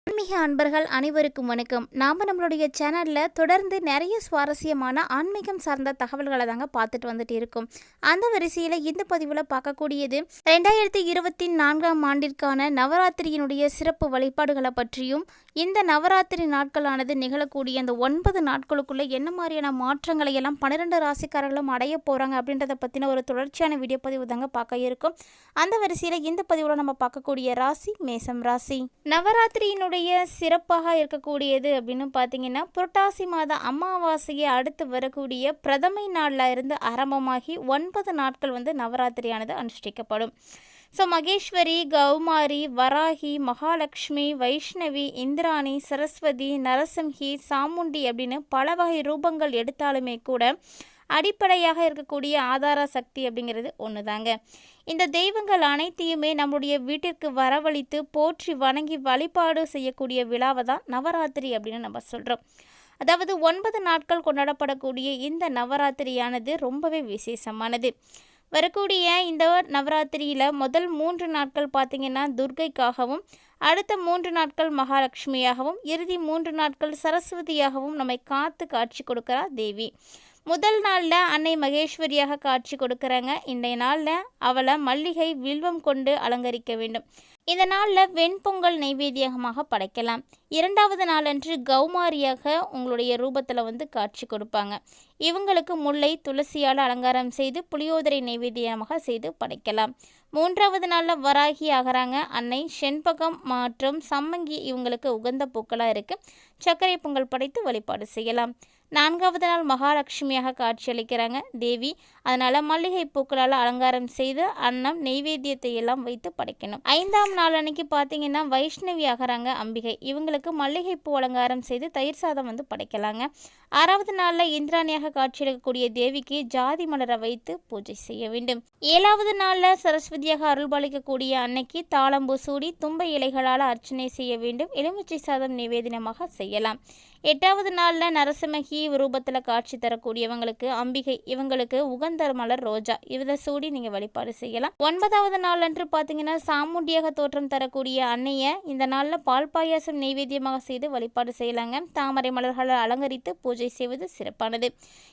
ஆன்மீக அன்பர்கள் அனைவருக்கும் வணக்கம். நாம் நம்மளுடைய சேனலில் தொடர்ந்து நிறைய சுவாரஸ்யமான ஆன்மீகம் சார்ந்த தகவல்களை தாங்க பார்த்துட்டு வந்துட்டு இருக்கோம். அந்த வரிசையில் இந்த பதிவில் பார்க்கக்கூடியது 2024ஆம் ஆண்டிற்கான நவராத்திரியினுடைய சிறப்பு வழிபாடுகளை பற்றியும், இந்த நவராத்திரி நாட்களானது நிகழக்கூடிய அந்த 9 நாட்களுக்குள்ளே என்ன மாதிரியான மாற்றங்களை எல்லாம் 12 ராசிக்காரர்களும் அடைய போகிறாங்க அப்படின்றத பற்றின ஒரு தொடர்ச்சியான வீடியோ பதிவு தாங்க பார்க்க இருக்கும். அந்த வரிசையில் இந்த பதிவில் நம்ம பார்க்கக்கூடிய ராசி மேசம் ராசி. நவராத்திரியினுடைய சிறப்பாக இருக்கக்கூடியது அப்படின்னு பார்த்தீங்கன்னா, புரட்டாசி மாத அமாவாசையை அடுத்து வரக்கூடிய பிரதமை நாளில் இருந்து ஆரம்பமாகி 9 நாட்கள் நவராத்திரியானது அனுஷ்டிக்கப்படும். ஸோ மகேஸ்வரி, கௌமாரி, வராகி, மகாலட்சுமி, வைஷ்ணவி, இந்திராணி, சரஸ்வதி, நரசிம்ஹி, சாமுண்டி அப்படின்னு பல வகை ரூபங்கள் எடுத்தாலுமே கூட அடிப்படையாக இருக்கக்கூடிய ஆதார சக்தி அப்படிங்கிறது ஒன்று தாங்க. இந்த தெய்வங்கள் அனைத்தையுமே நம்முடைய வீட்டிற்கு வரவழைத்து போற்றி வணங்கி வழிபாடு செய்யக்கூடிய விழாவை தான் நவராத்திரி அப்படின்னு நம்ம சொல்கிறோம். அதாவது 9 நாட்கள் கொண்டாடப்படக்கூடிய இந்த நவராத்திரியானது ரொம்பவே விசேஷமானது. வரக்கூடிய இந்த நவராத்திரியில் முதல் 3 நாட்கள் பார்த்திங்கன்னா துர்க்கைக்காகவும், அடுத்த 3 நாட்கள் மகாலட்சுமியாகவும், இறுதி 3 நாட்கள் சரஸ்வதியாகவும் நம்மை காத்து காட்சி கொடுக்குறா தேவி. முதல் நாளில் அன்னை மகேஸ்வரியாக காட்சி கொடுக்குறாங்க. இன்றைய நாளில் அவளை மல்லிகை வில்வம் கொண்டு அலங்கரிக்க வேண்டும். இந்த நாளில் வெண்பொங்கல் நைவேத்தியமாக படைக்கலாம். 2வது நாளன்று கௌமாரியாக உங்களுடைய ரூபத்தில் காட்சி கொடுப்பாங்க. இவங்களுக்கு முல்லை துளசியால் அலங்காரம் செய்து புளியோதரை நைவேத்தியமாக செய்து படைக்கலாம். 3வது நாளில் வராகி ஆகிறாங்க. அன்னை செண்பகம் மற்றும் சம்மங்கி இவங்களுக்கு உகந்த பூக்களாக இருக்குது. சர்க்கரை பொங்கல் படைத்து வழிபாடு செய்யலாம். 4வது நாள் மகாலட்சுமியாக காட்சியளிக்கிறாங்க தேவி. அதனால் மல்லிகை பூக்களால் அலங்காரம் செய்து அன்னம் நெய்வேத்தியத்தை எல்லாம் வைத்து படைக்கணும். 5ஆம் நாள் அன்னைக்கு பார்த்தீங்கன்னா வைஷ்ணவி ஆகிறாங்க அம்பிகை. இவங்களுக்கு மல்லிகைப்பூ அலங்காரம் செய்து தயிர் சாதம் படைக்கலாங்க. 6வது நாளில் இந்திராணியாக காட்சியளிக்கக்கூடிய தேவிக்கு ஜாதி மலரை வைத்து பூஜை செய்ய வேண்டும். 7வது நாளில் சரஸ்வதியாக அருள்பாலிக்கக்கூடிய அன்னைக்கு தாளம்பூ சூடி தும்பை இலைகளால் அர்ச்சனை செய்ய வேண்டும். எலுமிச்சை சாதம் நிவேதனமாக செய்யலாம். 8வது நாளில் நரசிம்மகி ரூபத்தில் காட்சி தரக்கூடியவங்களுக்கு அம்பிகை. இவங்களுக்கு உகந்த மலர் ரோஜா. இதை சூடி நீங்கள் வழிபாடு செய்யலாம். 9வது நாள் அன்று பார்த்தீங்கன்னா சாமுண்டியாக தோற்றம் தரக்கூடிய அன்னையை இந்த நாளில் பால் பாயாசம் நெய்வேத்தியமாக செய்து வழிபாடு செய்யலாங்க. தாமரை மலர்களை அலங்கரித்து பூஜை செய்வது சிறப்பானது.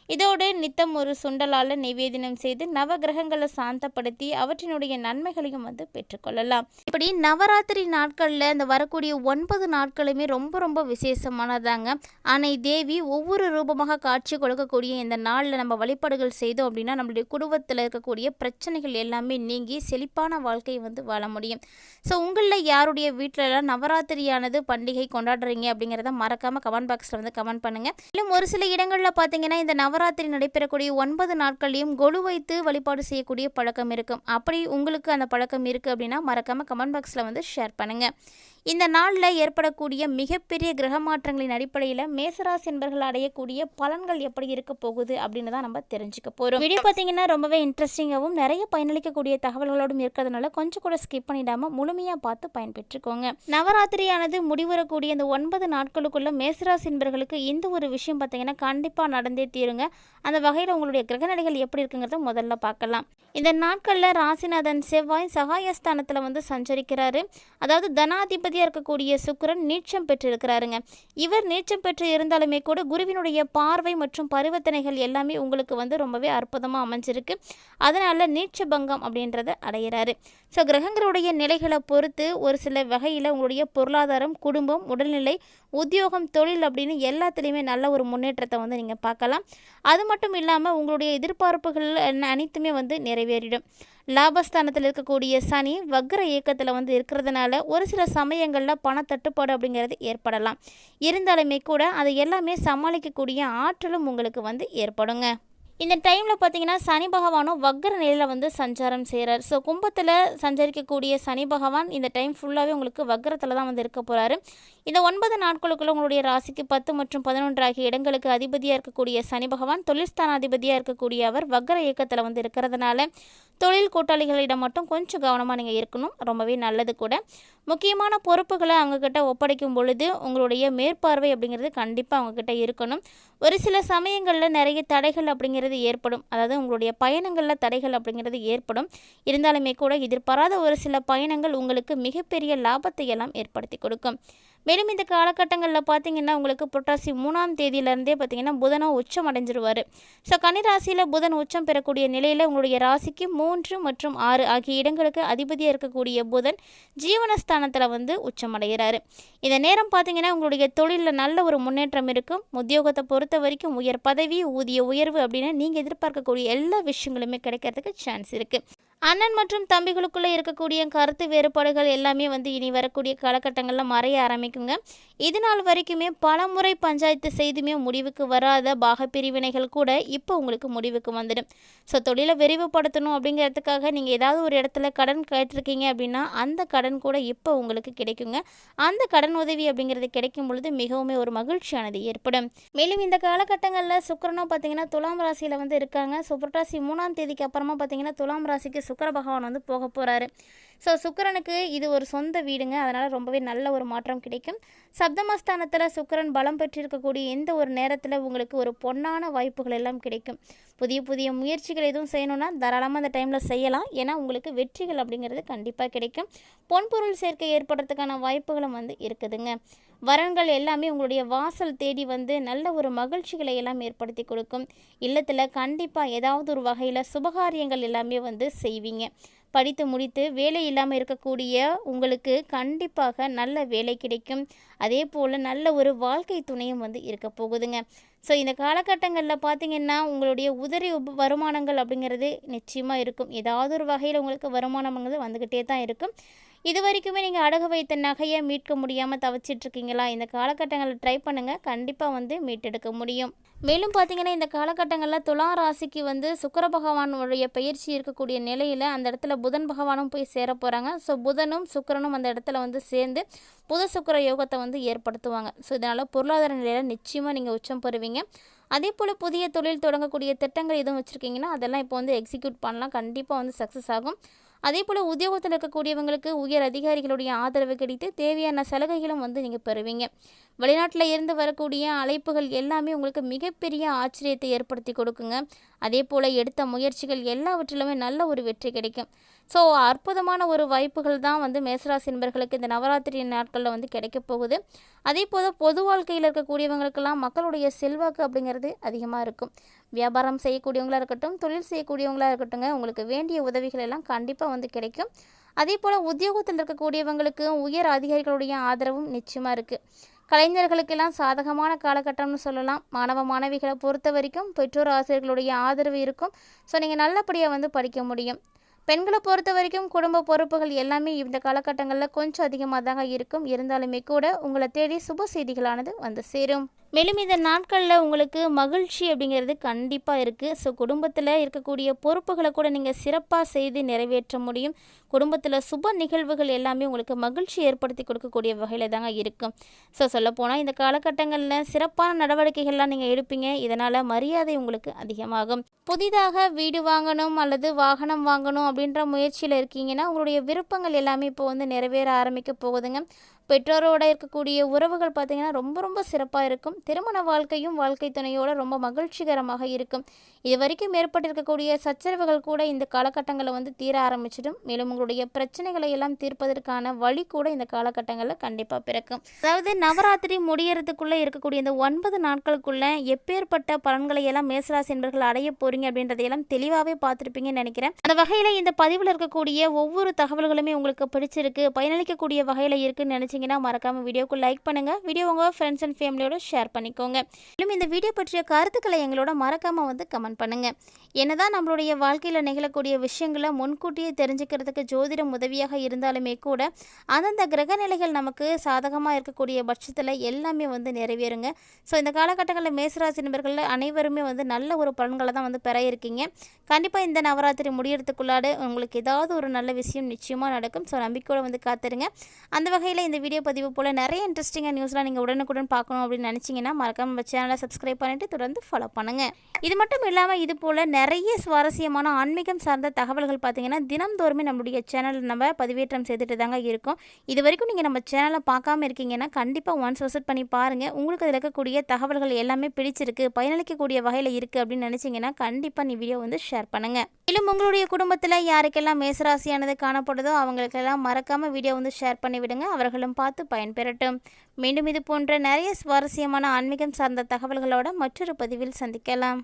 இதோடு நித்தம் ஒரு சுண்டலால் நெய்வேத்தியம் செய்து நவ கிரகங்களை சாந்தப்படுத்தி அவற்றினுடைய நன்மைகளையும் பெற்றுக்கொள்ளலாம். இப்படி நவராத்திரி நாட்களில் இந்த வரக்கூடிய 9 நாட்களுமே ரொம்ப ரொம்ப விசேஷமானதாங்க. அன்னை தேவி ஒவ்வொரு ரூபமாக காட்சி கொடுக்கக்கூடிய இந்த நாளில் நம்ம வழிபாடுகள் செய்தோம் அப்படின்னா நம்மளுடைய குடும்பத்தில் இருக்கக்கூடிய பிரச்சனைகள் எல்லாமே நீங்கி செழிப்பான வாழ்க்கையை வாழ முடியும். ஸோ உங்களில் யாருடைய வீட்டிலலாம் நவராத்திரியானது பண்டிகை கொண்டாடுறீங்க அப்படிங்கிறத மறக்காமல் கமெண்ட் பாக்ஸில் கமெண்ட் பண்ணுங்கள். இன்னும் ஒரு சில இடங்களில் பார்த்தீங்கன்னா இந்த நவராத்திரி நடைபெறக்கூடிய 9 நாட்களையும் கொலு வைத்து வழிபாடு செய்யக்கூடிய பழக்கம் இருக்கும். அப்படி உங்களுக்கு அந்த பழக்கம் இருக்குது அப்படின்னா மறக்காமல் கமெண்ட் பாக்ஸில் ஷேர் பண்ணுங்கள். இந்த நாளில் ஏற்படக்கூடிய மிகப்பெரிய கிரக மாற்றங்களின் அடிப்படையில் மேசராசி என்பர்கள் அடையக்கூடிய பலன்கள் எப்படி இருக்க போகுது அப்படின்னு தான் நம்ம தெரிஞ்சுக்க போகிறோம். வீடியோ பார்த்தீங்கன்னா ரொம்பவே இன்ட்ரெஸ்டிங்காகவும் நிறைய பயனளிக்கக்கூடிய தகவல்களோடும் இருக்கிறதுனால கொஞ்சம் கூட ஸ்கிப் பண்ணிடாமல் முழுமையாக பார்த்து பயன்பெற்றுக்கோங்க. நவராத்திரியானது முடிவுறக்கூடிய இந்த 9 நாட்களுக்குள்ள மேசராசி என்பர்களுக்கு இந்த ஒரு விஷயம் பார்த்தீங்கன்னா கண்டிப்பாக நடந்தே தீருங்க. அந்த வகையில் உங்களுடைய கிரகநிலைகள் எப்படி இருக்குங்கிறத முதல்ல பார்க்கலாம். இந்த நாட்களில் ராசிநாதன் செவ்வாய் சகாயஸ்தானத்தில் சஞ்சரிக்கிறாரு. அதாவது தனாதிபதி இருக்கக்கூடிய சுக்கிரன் நீச்சம் பெற்றிருக்கிறாருங்க. இவர் நீச்சம் பெற்று இருந்தாலுமே கூட குருவினுடைய பார்வை மற்றும் பரிவர்த்தனைகள் எல்லாமே உங்களுக்கு ரொம்பவே அற்புதமாக அமைஞ்சிருக்கு. அதனால நீச்ச பங்கம் அப்படின்றத அடைகிறாரு. ஸோ கிரகங்களுடைய நிலைகளை பொறுத்து ஒரு சில வகையில் உங்களுடைய பொருளாதாரம், குடும்பம், உடல்நிலை, உத்தியோகம், தொழில் அப்படின்னு எல்லாத்துலேயுமே நல்ல ஒரு முன்னேற்றத்தை நீங்கள் பார்க்கலாம். அது மட்டும் இல்லாமல் உங்களுடைய எதிர்பார்ப்புகள் அனைத்துமே நிறைவேறிடும். லாபஸ்தானத்தில் இருக்கக்கூடிய சனி வக்ர இயக்கத்தில் இருக்கிறதுனால ஒரு சில சமயங்களில் பணத்தட்டுப்பாடு அப்படிங்கிறது ஏற்படலாம். இருந்தாலுமே கூட அதை எல்லாமே சமாளிக்கக்கூடிய ஆற்றலும் உங்களுக்கு ஏற்படுங்க. இந்த டைமில் பார்த்தீங்கன்னா சனி பகவானும் வக்ர நிலையில் சஞ்சாரம் செய்கிறார். ஸோ கும்பத்தில் சஞ்சரிக்கக்கூடிய சனி பகவான் இந்த டைம் ஃபுல்லாகவே உங்களுக்கு வக்ரத்தில் தான் இருக்க போகிறாரு. இந்த 9 நாட்களுக்குள்ள உங்களுடைய ராசிக்கு 10 மற்றும் 11 ஆகிய இடங்களுக்கு அதிபதியாக இருக்கக்கூடிய சனி பகவான் தொழில் ஸ்தானாதிபதியாக இருக்கக்கூடிய அவர் வக்ர இயக்கத்தில் இருக்கிறதுனால தொழில் கூட்டாளிகளிடம் மட்டும் கொஞ்சம் கவனமாக நீங்கள் இருக்கணும். ரொம்பவே நல்லது கூட. முக்கியமான பொறுப்புகளை அவங்கக்கிட்ட ஒப்படைக்கும் பொழுது உங்களுடைய மேற்பார்வை அப்படிங்கிறது கண்டிப்பாக அவங்கக்கிட்ட இருக்கணும். ஒரு சில சமயங்களில் நிறைய தடைகள் அப்படிங்கிறது ஏற்படும். அதாவது உங்களுடைய பயணங்களில் தடைகள் அப்படிங்கிறது ஏற்படும். இருந்தாலுமே கூட எதிர்பாராத ஒரு சில பயணங்கள் உங்களுக்கு மிகப்பெரிய லாபத்தை எல்லாம் ஏற்படுத்தி கொடுக்கும். மேலும் இந்த காலகட்டங்களில் பார்த்தீங்கன்னா உங்களுக்கு புரட்டாசி 3ஆம் தேதியிலேருந்தே பார்த்தீங்கன்னா புதனும் உச்சம் அடைஞ்சிருவார். ஸோ கன்னிராசியில் புதன் உச்சம் பெறக்கூடிய நிலையில் உங்களுடைய ராசிக்கு 3 மற்றும் 6 ஆகிய இடங்களுக்கு அதிபதியாக இருக்கக்கூடிய புதன் ஜீவனஸ்தானத்தில் வந்து உச்சம் அடைகிறாரு. இந்த நேரம் பார்த்தீங்கன்னா உங்களுடைய தொழிலில் நல்ல ஒரு முன்னேற்றம் இருக்கும். உத்தியோகத்தை பொறுத்த வரைக்கும் உயர் பதவி, ஊதிய உயர்வு அப்படின்னு நீங்கள் எதிர்பார்க்கக்கூடிய எல்லா விஷயங்களுமே கிடைக்கிறதுக்கு சான்ஸ் இருக்குது. அண்ணன் மற்றும் தம்பிகளுக்குள்ளே இருக்கக்கூடிய கருத்து வேறுபாடுகள் எல்லாமே வந்து இனி வரக்கூடிய காலகட்டங்களில் மறைய ஆரம்பிக்குங்க. இது நாள் வரைக்குமே பல முறை பஞ்சாயத்து செய்துமே முடிவுக்கு வராத பாகப்பிரிவினைகள் கூட இப்போ உங்களுக்கு முடிவுக்கு வந்துடும். ஸோ தொழிலை விரிவுபடுத்தணும் அப்படிங்கிறதுக்காக நீங்கள் ஏதாவது ஒரு இடத்துல கடன் கேட்டிருக்கீங்க அப்படின்னா அந்த கடன் கூட இப்போ உங்களுக்கு கிடைக்குங்க. அந்த கடன் உதவி அப்படிங்கிறது கிடைக்கும் பொழுது மிகவும் ஒரு மகிழ்ச்சியானது ஏற்படும். மேலும் இந்த காலகட்டங்களில் சுக்கிரனும் பார்த்தீங்கன்னா துலாம் ராசியில் வந்து இருக்காங்க. ஸோ புரட்டாசி 3ஆம் தேதிக்கு அப்புறமா பார்த்தீங்கன்னா துலாம் ராசிக்கு சுக்கிர பகவான் வந்து போக போகிறாரு. ஸோ சுக்கிரனுக்கு இது ஒரு சொந்த வீடுங்க. அதனால் ரொம்பவே நல்ல ஒரு மாற்றம் கிடைக்கும். சப்தமஸ்தானத்தில் சுக்கிரன் பலம் பெற்றிருக்கக்கூடிய எந்த ஒரு நேரத்தில் உங்களுக்கு ஒரு பொன்னான வாய்ப்புகள் எல்லாம் கிடைக்கும். புதிய புதிய முயற்சிகள் எதுவும் செய்யணும்னா தாராளமாக அந்த டைமில் செய்யலாம். ஏன்னா உங்களுக்கு வெற்றிகள் அப்படிங்கிறது கண்டிப்பாக கிடைக்கும். பொன்பொருள் சேர்க்கை ஏற்படுறதுக்கான வாய்ப்புகளும் வந்து இருக்குதுங்க. வரன்கள் எல்லாமே உங்களுடைய வாசல் தேடி வந்து நல்ல ஒரு மகிழ்ச்சிகளை எல்லாம் ஏற்படுத்தி கொடுக்கும். இல்லத்தில் கண்டிப்பாக ஏதாவது ஒரு வகையில் சுபகாரியங்கள் எல்லாமே வந்து செய்வீங்க. படித்து முடித்து வேலை இல்லாமல் இருக்கக்கூடிய உங்களுக்கு கண்டிப்பாக நல்ல வேலை கிடைக்கும். அதே போல் நல்ல ஒரு வாழ்க்கை துணையும் வந்து இருக்க போகுதுங்க. ஸோ இந்த காலகட்டங்களில் பார்த்திங்கன்னா உங்களுடைய உதிரி வருமானங்கள் அப்படிங்கிறது நிச்சயமாக இருக்கும். ஏதாவது ஒரு வகையில் உங்களுக்கு வருமானம்ங்கிறது வந்துக்கிட்டே தான் இருக்கும். இது வரைக்குமே நீங்கள் அடகு வைத்த நகையை மீட்க முடியாமல் தவிச்சிட்ருக்கீங்களா? இந்த காலகட்டங்களில் ட்ரை பண்ணுங்கள். கண்டிப்பாக வந்து மீட்டெடுக்க முடியும். மேலும் பார்த்தீங்கன்னா இந்த காலகட்டங்களில் துலா ராசிக்கு வந்து சுக்கிர பகவானுடைய பயிற்சி இருக்கக்கூடிய நிலையில் அந்த இடத்துல புதன் பகவானும் போய் சேர போகிறாங்க. ஸோ புதனும் சுக்கிரனும் அந்த இடத்துல வந்து சேர்ந்து புத சுக்கிர யோகத்தை வந்து ஏற்படுத்துவாங்க. ஸோ இதனால் பொருளாதார நிலையில் நிச்சயமாக நீங்கள் உச்சம் பெறுவீங்க. அதே போல் புதிய தொழில் தொடங்கக்கூடிய திட்டங்கள் எதுவும் வச்சுருக்கீங்கன்னா அதெல்லாம் இப்போ வந்து எக்ஸிக்யூட் பண்ணலாம். கண்டிப்பாக வந்து சக்ஸஸ் ஆகும். அதே போல் உத்தியோகத்தில் இருக்கக்கூடியவங்களுக்கு உயர் அதிகாரிகளுடைய ஆதரவு கிடைத்து தேவையான சலுகைகளும் வந்து நீங்கள் பெறுவீங்க. வெளிநாட்டில் இருந்து வரக்கூடிய அழைப்புகள் எல்லாமே உங்களுக்கு மிகப்பெரிய ஆச்சரியத்தை ஏற்படுத்தி கொடுக்குங்க. அதே போல் எடுத்த முயற்சிகள் எல்லாவற்றிலுமே நல்ல ஒரு வெற்றி கிடைக்கும். ஸோ அற்புதமான ஒரு வாய்ப்புகள் தான் வந்து மேசராசி நண்பர்களுக்கு இந்த நவராத்திரி நாட்களில் வந்து கிடைக்க போகுது. அதே போல் பொது வாழ்க்கையில் இருக்கக்கூடியவங்களுக்கெல்லாம் மக்களுடைய செல்வாக்கு அப்படிங்கிறது அதிகமாக இருக்கும். வியாபாரம் செய்யக்கூடியவங்களாக இருக்கட்டும், தொழில் செய்யக்கூடியவங்களாக இருக்கட்டுங்க, உங்களுக்கு வேண்டிய உதவிகள் எல்லாம் கண்டிப்பாக வந்து கிடைக்கும். அதே போல் உத்தியோகத்தில் இருக்கக்கூடியவங்களுக்கு உயர் அதிகாரிகளுடைய ஆதரவும் நிச்சயமாக இருக்குது. கலைஞர்களுக்கெல்லாம் சாதகமான காலகட்டம்னு சொல்லலாம். மாணவ மாணவிகளை பொறுத்த வரைக்கும் பெற்றோர் ஆசிரியர்களுடைய ஆதரவு இருக்கும். ஸோ நீங்கள் நல்லபடியாக வந்து படிக்க முடியும். பெண்களை பொறுத்த வரைக்கும் குடும்ப பொறுப்புகள் எல்லாமே இந்த காலகட்டங்களில் கொஞ்சம் அதிகமாக தாங்க இருக்கும். இருந்தாலுமே கூட உங்களை தேடி சுப செய்திகளானது வந்து சேரும். மேலும் இந்த நாட்களில் உங்களுக்கு மகிழ்ச்சி அப்படிங்கிறது கண்டிப்பாக இருக்குது. ஸோ குடும்பத்தில் இருக்கக்கூடிய பொறுப்புகளை கூட நீங்கள் சிறப்பாக செய்து நிறைவேற்ற முடியும். குடும்பத்தில் சுப நிகழ்வுகள் எல்லாமே உங்களுக்கு மகிழ்ச்சி ஏற்படுத்தி கொடுக்கக்கூடிய வகையில் தாங்க இருக்கும். ஸோ சொல்லப்போனால் இந்த காலகட்டங்களில் சிறப்பான நடவடிக்கைகள்லாம் நீங்கள் எடுப்பீங்க. இதனால் மரியாதை உங்களுக்கு அதிகமாகும். புதிதாக வீடு வாங்கணும் அல்லது வாகனம் வாங்கணும் அப்படின்ற முயற்சியில் இருக்கீங்கன்னா உங்களுடைய விருப்பங்கள் எல்லாமே இப்போ வந்து நிறைவேற ஆரம்பிக்க போகுதுங்க. பெற்றோரோடு இருக்கக்கூடிய உறவுகள் பார்த்திங்கன்னா ரொம்ப ரொம்ப சிறப்பாக இருக்கும். திருமண வாழ்க்கையும் வாழ்க்கை துணையோடு ரொம்ப மகிழ்ச்சிகரமாக இருக்கும். இது வரைக்கும் ஏற்பட்டிருக்கக்கூடிய சச்சரவுகள் கூட இந்த காலகட்டங்களில் வந்து தீர ஆரம்பிச்சிடும். மேலும் உங்களுடைய பிரச்சனைகளை எல்லாம் தீர்ப்பதற்கான வழி கூட இந்த காலகட்டங்களில் கண்டிப்பாக பிறக்கும். அதாவது நவராத்திரி முடியறதுக்குள்ளே இருக்கக்கூடிய இந்த 9 நாட்களுக்குள்ளே எப்பேற்பட்ட பலன்களை எல்லாம் மேசராசி என்பர்கள் அடைய போகிறீங்க அப்படின்றதையெல்லாம் தெளிவாகவே பார்த்துருப்பீங்கன்னு நினைக்கிறேன். அந்த வகையில் இந்த பதிவில் இருக்கக்கூடிய ஒவ்வொரு தகவல்களுமே உங்களுக்கு பிடிச்சிருக்கு, பயனளிக்கக்கூடிய வகையில் இருக்குன்னு நினச்சி மறக்காம வீடியோக்கு லைக் பண்ணுங்க. வீடியோ உங்க ஃப்ரெண்ட்ஸ் அண்ட் ஃபேமிலியோட ஷேர் பண்ணிக்கோங்க. மேலும் இந்த வீடியோ பற்றிய கருத்துக்களை எங்களோட மறக்காம வந்து கமெண்ட் பண்ணுங்க. என்னதான் நம்மளுடைய வாழ்க்கையில் நிகழக்கூடிய விஷயங்களை முன்கூட்டியே தெரிஞ்சுக்கிறதுக்கு ஜோதிடம் உதவியாக இருந்தாலுமே கூட அந்தந்த கிரக நிலைகள் நமக்கு சாதகமாக இருக்கக்கூடிய பட்சத்தில் எல்லாமே வந்து நிறைவேறுங்க. ஸோ இந்த காலகட்டங்களில் மேசராசி நண்பர்கள் அனைவருமே வந்து நல்ல ஒரு பலன்களை தான் வந்து பெற இருக்கீங்க. கண்டிப்பாக இந்த நவராத்திரி முடியறதுக்குள்ளாடு உங்களுக்கு ஏதாவது ஒரு நல்ல விஷயம் நிச்சயமாக நடக்கும். ஸோ நம்பிக்கையோடு வந்து காத்துருங்க. அந்த வகையில் இந்த வீடியோ பதிவு போல் நிறைய இன்ட்ரெஸ்டிங்காக நியூஸ்லாம் நீங்கள் உடனுக்குடன் பார்க்கணும் அப்படின்னு நினச்சிங்கன்னா மறக்காம நம்ம சேனலை சப்ஸ்கிரைப் பண்ணிவிட்டு தொடர்ந்து ஃபாலோ பண்ணுங்கள். இது மட்டும் இல்லாமல் இது போல் நிறைய சுவாரஸ்யமான ஆன்மீகம் சார்ந்த தகவல்கள் பார்த்தீங்கன்னா தினம்தோறுமே நம்மளுடைய சேனலில் நம்ம பதிவேற்றம் செய்துட்டு தாங்க இருக்கும். இது வரைக்கும் நீங்கள் நம்ம சேனலை பார்க்காம இருக்கீங்கன்னா கண்டிப்பாக ஒன்ஸ் விசிட் பண்ணி பாருங்கள். உங்களுக்கு அதில் இருக்கக்கூடிய தகவல்கள் எல்லாமே பிடிச்சிருக்கு, பயனளிக்கக்கூடிய வகையில் இருக்குது அப்படின்னு நினச்சிங்கன்னா கண்டிப்பாக நீ வீடியோ வந்து ஷேர் பண்ணுங்கள். மேலும் உங்களுடைய குடும்பத்தில் யாருக்கெல்லாம் மேசராசியானது காணப்படுதோ அவங்களுக்கெல்லாம் மறக்காமல் வீடியோ வந்து ஷேர் பண்ணி விடுங்க. அவர்களும் பார்த்து பயன்பெறட்டும். மீண்டும் இது போன்ற நிறைய சுவாரஸ்யமான ஆன்மீகம் சார்ந்த தகவல்களோட மற்றொரு பதிவில் சந்திக்கலாம்.